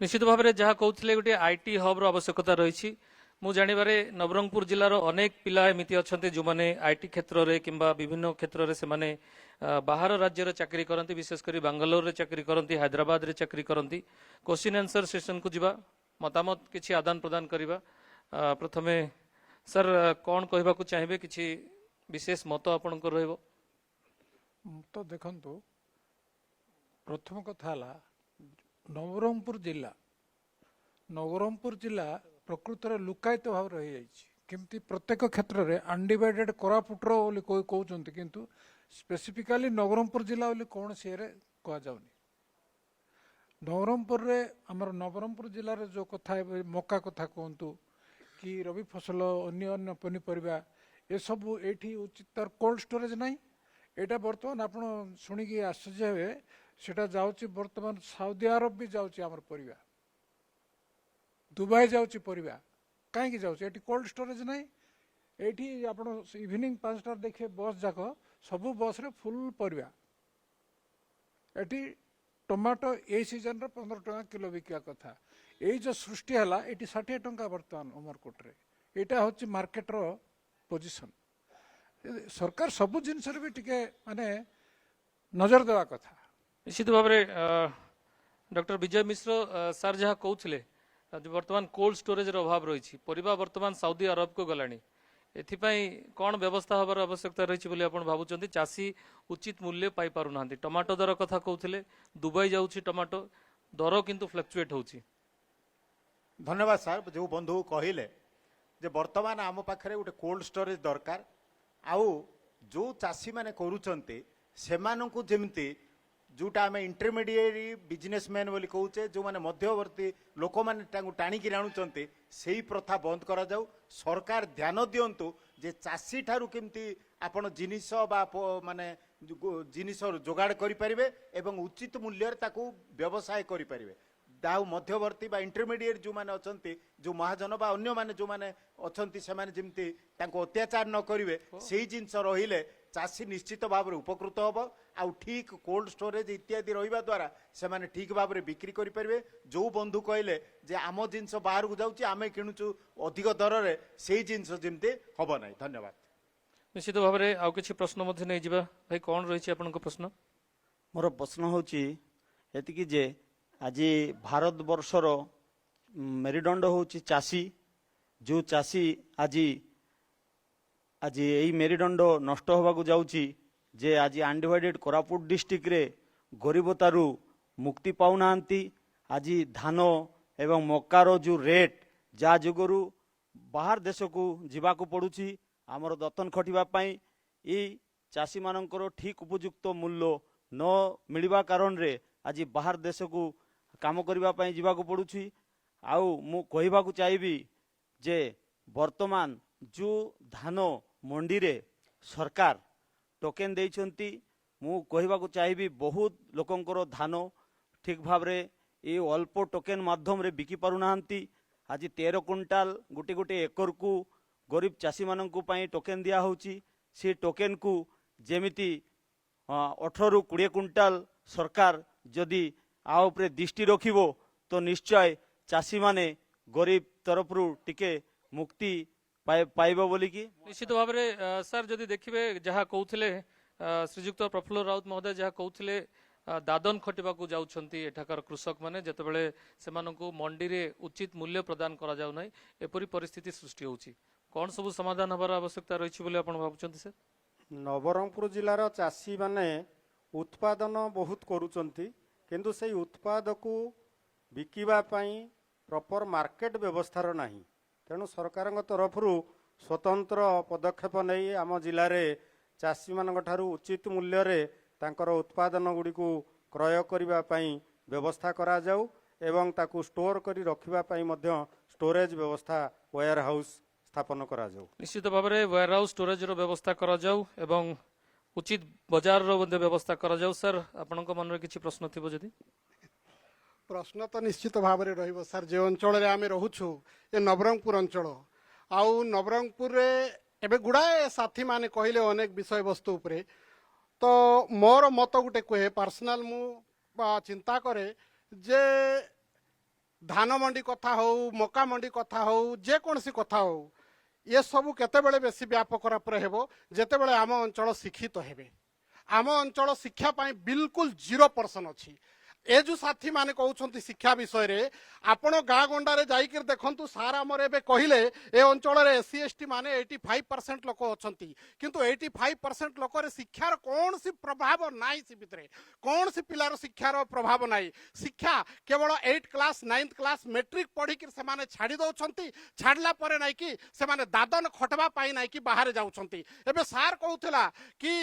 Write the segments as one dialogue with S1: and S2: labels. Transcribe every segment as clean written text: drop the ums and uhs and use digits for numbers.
S1: निश्चित भाव में जहाँ कहते गोटे आईटी हब्र आवश्यकता रही मु जानवे नवरंगपुर जिलार अनेक पिला एमती अच्छा जो मैंने आईटी क्षेत्र में कि विभिन्न क्षेत्र में से बाहर राज्य चाकरी करती विशेषकर बांगालोर रे चाकरी करती हैदराबाद रे चाकरी करती क्वेश्चन आंसर सेशन को जीवा मतामत किसी आदान प्रदान करवा प्रथमे सर कौन कहवाक चाहिए किसी विशेष मत आपण
S2: तो देखंतु प्रथम कथा नवरंगपुर जिला प्रकृत लुकायित भाव रही जाती प्रत्येक क्षेत्र में अनडिवाइडेड कोरापुटर बोली कहते किंतु स्पेसिफिकाली नवरंगपुर जिला बोली कौन सी कहजाऊनी नवरंगपुर रे आमर नवरंगपुर जिले में जो कथा मका कथा कहतु कि रबी फसल अन्य अन्य पनीपरिया ये सब ये उचित तार कोल्ड स्टोरेज ना यहाँ बर्तमान आप शुणिकी आश्चर्य हे सेटा जाऊँगी बर्तमान सऊदी अरब भी जाऊँगी आमर परिया दुबई जाऊँगी परिया कहीं जाऊँगी ये कोल्ड स्टोरेज ना ये आप इवनिंग 5टार देखिए बस जाक सबू बस रे फुल परिया ये टमाटो ये सीजन रे 15 टका किलो बिका कथा ये जो सृष्टि है ये 60 टंका बर्तमान उमरकोट रे यहाँ हूँ मार्केट रो पोजिशन सरकार सबू जिनस भी टिके माने नजर देवा कथा
S1: निश्चित भाव में डॉक्टर विजय मिश्र सर जहाँ कहते बर्तमान कोल्ड स्टोरेज अभाव रही परिबा बर्तमान सऊदी अरब को गलानी एथिपाई कौन व्यवस्था हबार आवश्यकता रही बोली आप भावुं चाषी उचित मूल्य पाई पारना टमाटो दर कथा कहते दुबई जाऊँगी टमाटो दर किंतु फ्लक्चुएट होची।
S3: धन्यवाद सर जो बंधु कहले जे वर्तमान आम पाखे गोटे कोल्ड स्टोरेज दरकार आउ जो चाषी माने करूचंते सेमानंकु जेमती जोटा आम इंटरमीडिएट बिजनेसमैन बोली कहूचे जो माने मध्यवर्ती लोक माने टाणिकी आनुचंते सेही प्रथा बंद करा जाऊ सरकार ध्यान दियंतु जे चाषी ठारू केमती आपण जिनिस बा माने जिनिस जोगाड़ करि परिबे एवं उचित मूल्य ताकू व्यवसाय करि परिबे दाउ मध्यवर्ती बा इंटरमीडिएट जो माने अछंती जो महाजन बा अन्य माने जो माने अछंती से माने जेमती तांको अत्याचार न करिवे सेही जिंस रहिले चाषी निश्चित भाव में उपकृत हम आउ ठीक कोल्ड स्टोरेज इत्यादि रहिबा द्वारा से माने ठीक भाव में बिक्री करि परिबे जो बंधु कहले जे आम जिंस बाहर को जाउची आमे किणुचु अधिक दर रे सेही जिंस जेमती हबो नै। धन्यवाद।
S1: निश्चित भाव में आउ किछि प्रश्न मध्ये नै जिबा भाई कौन रही आपन प्रश्न
S4: मोर प्रश्न होची एतिकी जे आज भारत वर्षर मेरुदंड होची चाषी जो चाषी आज आज यही मेरुदंड नष्ट होगा जाऊँगी जे आज अनडिवाइडेड कोरापुट डिस्ट्रिक्ट रे गरीबतारू मुक्ति पाऊना आज धान एवं मकार जो रेट जा जुगरू बाहर देश को जीवाकू पड़ुछि आमर दतन खटिबापाई ये चाषी मानकर ठीक उपयुक्त मूल्य न मिलवा कारण रे आज बाहर देश को काम करने जीवाकू पड़ुछि आउ मु कहबाकू चाहिए जे वर्तमान जो धान मंडी रे सरकार टोकेन देइछंती मु कहबाकू चाहिए बहुत लोकंकर धान ठीक भाव रे ये अल्प टोकेन माध्यम रे बिकी पारुना आज 13 क्विंटाल गोटे गोटे एकर को गरीब चाषी माननकु पई टोकेन दिया होची से टोकेन को जेमिति 18 रु 20 क्विंटाल सरकार जदि आ उपरे दृष्टि रखिबो तो निश्चय चाषी माने गरीब तरफ रु टिके मुक्ति पाइबो बोली की
S1: निश्चित भाव में सर जदि देखिए जहाँ कहते श्रीजुक्त प्रफुल्ल राउत महोदय जहाँ कहते दादन खटिबा को जाउछंती एठाकार कृषक माने जेतेबेले सेमानंकु मंडी रे उचित मूल्य प्रदान करा जाउ नै एपरि परिस्थिति सृष्टि होउची कौन सब समाधान हबार आवश्यकता रही बोली आपण भाबुछंती सर।
S5: नवरंगपुर जिलार चाषी माने उत्पादन बहुत करूचंती किंतु से उत्पाद को बिकिबा पई प्रॉपर मार्केट व्यवस्था नाही तेणु सरकार तरफ स्वतंत्र पदक्षेप नहीं आम जिले में चाषी मान उचित मूल्य रे तांकर उत्पादन गुड़ी को क्रय करने व्यवस्था करा जाऊ एवं ताकू स्टोर करी रखिबा पई मध्य स्टोरेज व्यवस्था वेयर हाउस स्थापन करा जाऊ
S1: निश्चित भाव में वेयर हाउस स्टोरेज रो व्यवस्था करा जाऊ एवं उचित बाजार रो व्यवस्था करा जाऊ। सर आपन मन में किसी प्रश्न थी जदि
S6: प्रश्न तो निश्चित भाव में रहिबो सर जे अंचल आम रोचु ये नवरंगपुर अंचल आउ नवरंगपुर एबे गुड़ाए साथी माने कहले अनेक विषय वस्तु उपरे तो मोर मत गुटे कहे पर्सनाल मु चिंता करे जे ଧାନ ମଣ୍ଡି କଥା ହଉ ମକା ମଣ୍ଡି କଥା ହଉ ଯେକୌଣସି କଥା ହଉ ଏସବୁ କେତେବେଳେ ବେଶୀ ବ୍ୟାପକ ରୂପରେ ହେବ ଯେତେବେଳେ ଆମ ଅଞ୍ଚଳ ଶିକ୍ଷିତ ହେବେ। ଆମ ଅଞ୍ଚଳ ଶିକ୍ଷା ପାଇଁ ବିଲକୁଲ 0% ଅଛି। ଏ ଯୋଉ ସାଥୀ ମାନେ କହୁଛନ୍ତି ଶିକ୍ଷା ବିଷୟରେ ଆପଣ ଗାଁ ଗଣ୍ଡାରେ ଯାଇକି ଦେଖନ୍ତୁ ସାର୍ ଆମର ଏବେ କହିଲେ ଏ ଅଞ୍ଚଳରେ SC ST ମାନେ 85% ଲୋକ ଅଛନ୍ତି କିନ୍ତୁ 85% ଲୋକରେ ଶିକ୍ଷାର କୌଣସି ପ୍ରଭାବ ନାହିଁ। ସେ ଭିତରେ କୌଣସି ପିଲାର ଶିକ୍ଷାର ପ୍ରଭାବ ନାହିଁ। ଶିକ୍ଷା କେବଳ 8 କ୍ଲାସ୍ 9th କ୍ଲାସ୍ ମେଟ୍ରିକ ପଢିକି ସେମାନେ ଛାଡ଼ି ଦଉଛନ୍ତି। ଛାଡ଼ିଲା ପରେ ନାଇଁ କି ସେମାନେ ଦାଦନ ଖଟବା ପାଇଁ ନାଇଁ କି ବାହାରେ ଯାଉଛନ୍ତି। ଏବେ ସାର୍ କହୁଥିଲା କି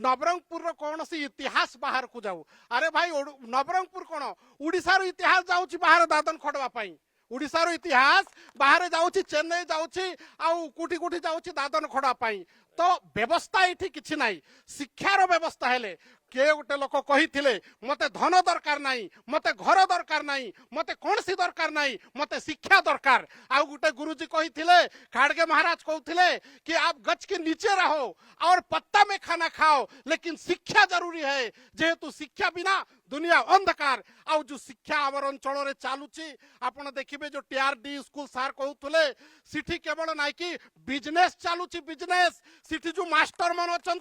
S6: ନବରଙ୍ଗପୁରର କୌଣସି ଇତିହାସ ବାହାରକୁ ଯାଉ। ଆରେ ଭାଇ ନବରଙ୍ଗପୁର କଣ ଓଡ଼ିଶାର ଇତିହାସ ଯାଉଛି ବାହାରେ ଦାଦନ ଖଟବା ପାଇଁ। ଓଡ଼ିଶାର ଇତିହାସ ବାହାରେ ଯାଉଛି ଚେନ୍ନାଇ ଯାଉଛି ଆଉ କୋଠି କୋଠି ଯାଉଛି ଦାଦନ ଖଟବା ପାଇଁ। ତ ବ୍ୟବସ୍ଥା ଏଠି କିଛି ନାହିଁ। ଶିକ୍ଷାର ବ୍ୟବସ୍ଥା ହେଲେ କିଏ ଗୋଟେ ଲୋକ କହିଥିଲେ ମତେ ଧନ ଦରକାର ନାହିଁ ମତେ ଘର ଦରକାର ନାହିଁ ମତେ କୌଣସି ଦରକାର ନାହିଁ ମତେ ଶିକ୍ଷା ଦରକାର। ଆଉ ଗୋଟେ ଗୁରୁजी କହିଥିଲେ खाड़गे महाराज कहते कि आप गच के नीचे रहो और पत्ता में खाना खाओ लेकिन शिक्षा जरूरी है जेहेतु शिक्षा बिना दुनिया अंधकार। आउ जो शिक्षा आम अंचल चलुची आप देखिए जो TRD स्कूल सार कहते सिटी केवल ना कि बिजनेस चलुची बिजनेस सिटी जो मास्टर मन अच्छा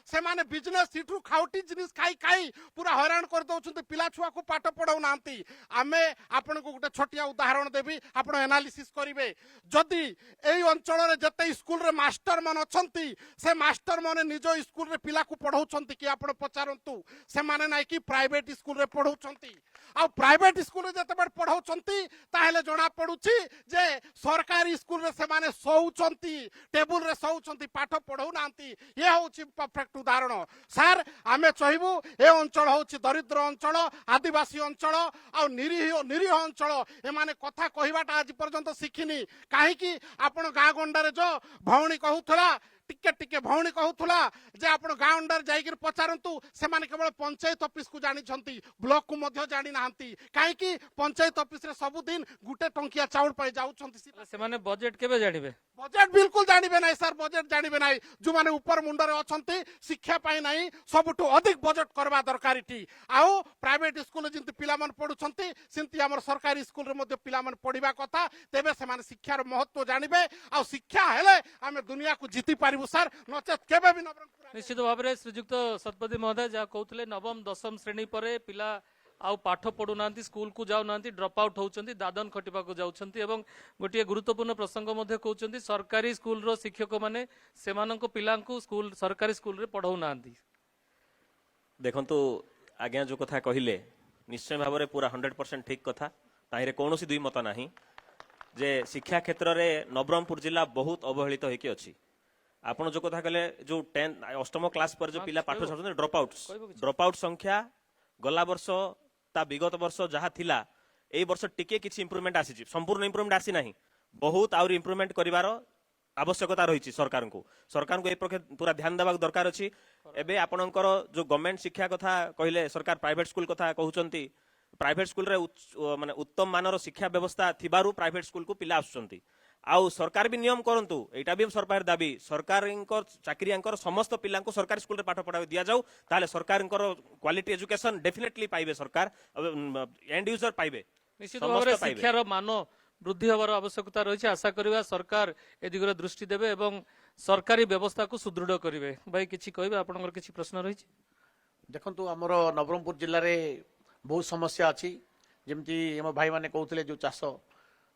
S6: से माने बिजनेस सिटू खाउटी जिनिस खाई खाई पूरा हैरान कर दउछन्ते पिला छुआ को पाठ पढ़ाउ नांती। आमे आपन को गोटे छोटिया उदाहरण देबी आपण एनालिसिस करिवे। जदि एई अंचल रे जते स्कूल रे मास्टर मन अछंती से मास्टर माने निज स्कूल रे पिला को पढ़ाउछन्ती कि आपण पचारंतु से माने नाइ कि प्राइवेट स्कूल रे पढ़ाउछन्ती। आ प्राइवेट स्कूल रे जते बड़ पढ़ाउछन्ती ताहेले जणा पडुची जे सरकारी स्कूल रे से माने सोउछन्ती टेबुल रे सोउछन्ती पाठ पढ़ाउ नांती। ये होची परफेक्ट उदाहरण। सर आमे चाहबू ए अंचल होची दरिद्र अंचल आदिवासी अंचल आ निरीह अंचल एमाने कथा कहवाटा आज पर्यंत शिखिनी कहीं आपण गाँ गंडारे जो भौणी कहूला टिके टिके भौणी कहूला जे आपण गाँ गंडार जाइकिर पचारंतु से माने केवल पंचायत ऑफिस को जानी छंती ब्लॉक को मध्य जानी नांती कहीं पंचायत ऑफिस रे सब दिन गुटे टंकिया चाउल पाई जाउछंती।
S1: से माने बजेट केबे जानिबे?
S6: बजेट बिल्कुल जानवे ना सर बजेट जानवे ना जो माने ऊपर मुंडर अच्छा शिक्षा पाई ना सबुठू अधिक बजेट करवा दरकार इटी। आउ प्राइवेट स्कूल जंती पिला मन पढुछंती सेंती हमर सरकारी स्कूल रे मध्ये पिला मन पढिबा कथा तेबे से माने शिक्षार महत्व जानबे आ शिक्षा हेले आमे दुनिया को जीति पारिबु सर नचेत केबे भी नवरंगपुर।
S1: निश्चित भाव में श्रीजुक्त शतपथी महोदय जहाँ कहते नवम दशम श्रेणी पर पिला आउ पाठ पढ़ु ना स्कूल को जाऊ ना ड्रप आउट होती दादन खटिबा को जाउछंती एवं गोटे गुरुत्वपूर्ण प्रसंग मध्य कहउछंती सरकारी स्कूल रो शिक्षक माने सेमानंको पिलांको स्कूल सरकारी स्कूल रे पढ़ाउ नांती।
S7: देखंतु आज्ञा जो कथा कहिले निश्चय भाव में पूरा 100% ठीक कथा ताहिरे कौनसी दुई मत नाही जे शिक्षा क्षेत्र में नवरंगपुर जिला बहुत अवहेलित होइके अछि। आपण जो कथा कहले जो 10 अष्टम क्लास पर जो पिला पाठ छाडुछन ड्रप आउट संख्या गला वर्ष ता विगत वर्ष जहाँ थिला एई वर्ष टिके किछि इंप्रूवमेंट आसी संपूर्ण इंप्रूवमेंट आसी नाही बहुत आउर इंप्रूवमेंट करिवार आवश्यकता रही सरकार को ए प्रकार पूरा ध्यान देवाक दरकार अछि। एबे आपणकर जो गवर्नमेंट शिक्षा कथा कहले सरकार प्राइवेट स्कूल कथा कहउचंती प्राइवेट स्कूल रे माने उत्तम मानर शिक्षा व्यवस्था थिबारु प्राइवेट स्कूल को पिला आसुचंती। आउ सरकार भी नियम करंतु एटा भी सरकार दाबी सरकार चाकरियांकर समस्त पिलांको सरकारी स्कूल रे पाठ पढ़ा दिया जाऊ ताले सरकार क्वालिटी एजुकेशन डेफिनेटली पाइबे सरकार एंड यूजर पाइबे
S1: निश्चित भाव में शिक्षार मान वृद्धि हबार आवश्यकता रही। आशा करवा सरकार ए दिगरे दृष्टि देबे एवं सरकारी व्यवस्था को सुदृढ़ करिवे। भाई किछि कहबे आपनकर किछि प्रश्न रही?
S8: देखंतु हमरो नवरंगपुर जिल्ला रे बहुत समस्या अछि जेमति हम भाई माने कहउतले जो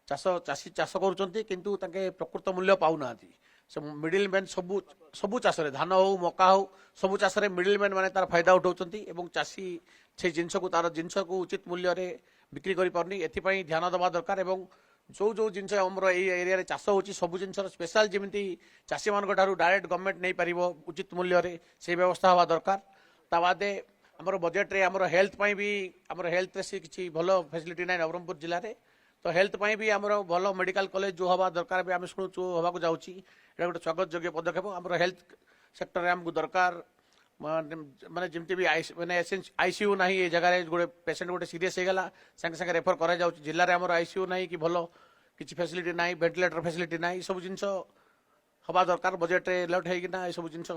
S8: चाषी चाष करुचंती किंतु ताके प्रकृत मूल्य पाउनांती से मिडिल मैन सबु चाष रे धान हो मका हो सबु चाष रे मिडिल मैन माने तार फायदा उठाउचंती एवं चाषी से जिंस को तार जिंस को उचित मूल्य रे बिक्री करि पारनी एथि ध्यान दबा दरकार एवं जो जिनस हमर ए एरिया रे चाष होची सब जिनस स्पेशल जेमिति चाषी मान ठारू डायरेक्ट गवर्नमेंट नहीं पारिबो उचित मूल्य रे से व्यवस्था हवा दरकार। ता बादे हमर बजेट रे हमर हेल्थ पई भी हमर हेल्थ रे किछि भलो फैसिलिटी नै नवरंगपुर जिल्ला रे तो हेल्थ पई भी हमर भलो मेडिकल कॉलेज जो हवा दरकार भी आमे सुनु हवा को जाउची एटा गोटे स्वागत योग्य पदक्षेप। हमर हेल्थ सेक्टर रे हमको दरकार माने जेमति भी माने आईसीयू नाही ए जगह रे गोटे पेशेंट गोटे सीरियस हे गला संगे संगे रेफर करा जाउची जिल्ला रे हमर आईसीयू नाही कि भलो किछि फैसिलिटी नाही वेंटिलेटर फैसिलिटी नाही सब जिंस हवा दरकार बजेट रे लट हे कि ना सब जिंस